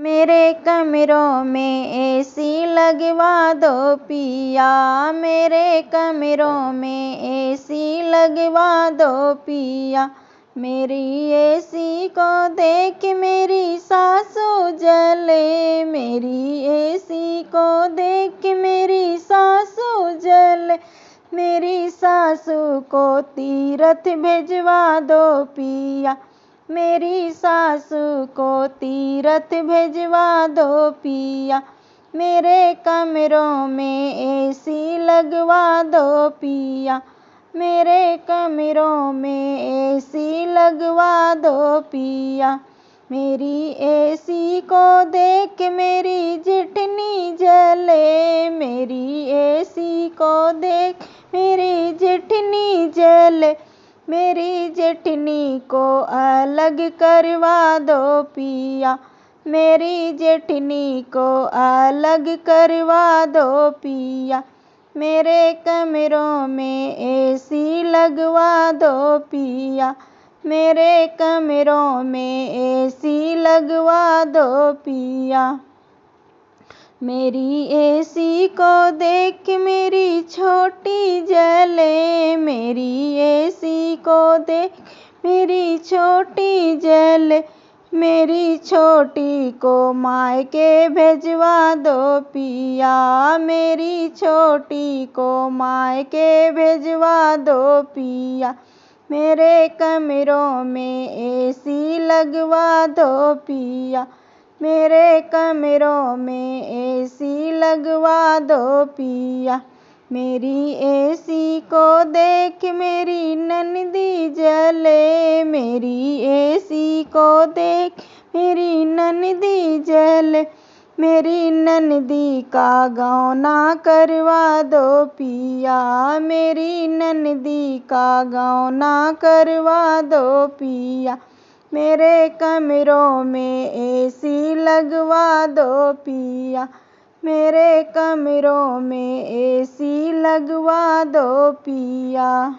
मेरे कमरों में एसी लगवा दो पिया, मेरे कमरों में एसी लगवा दो पिया। मेरी एसी को देख मेरी सासू जले, मेरी एसी को देख मेरी सासू जले। मेरी सासू को तीरथ भिजवा दो पिया, मेरी सासू को तीरथ भिजवा दो पिया। मेरे कमरों में एसी लगवा दो पिया, मेरे कमरों में एसी लगवा दो पिया। मेरी एसी को देख मेरी जेठनी जले, मेरी एसी को देख मेरी जेठनी जले। मेरी जेठनी को अलग करवा दो पिया, मेरी जेठनी को अलग करवा दो पिया। मेरे कमरों में एसी लगवा दो पिया, मेरे कमरों में एसी लगवा दो पिया। मेरी एसी को देख मेरी छोटी जले, मेरी एसी को देख मेरी छोटी जले। मेरी छोटी को मायके भिजवा दो पिया, मेरी छोटी को मायके भिजवा दो पिया। मेरे कमरों में एसी लगवा दो पिया, मेरे कमरों में एसी लगवा दो पिया। मेरी एसी को देख मेरी ननदी जले, मेरी एसी को देख मेरी ननदी जले। मेरी ननदी का गौना करवा दो पिया, मेरी ननदी का गौना करवा दो पिया। मेरे कमरों में एसी लगवा दो पिया, मेरे कमरों में एसी लगवा दो पिया।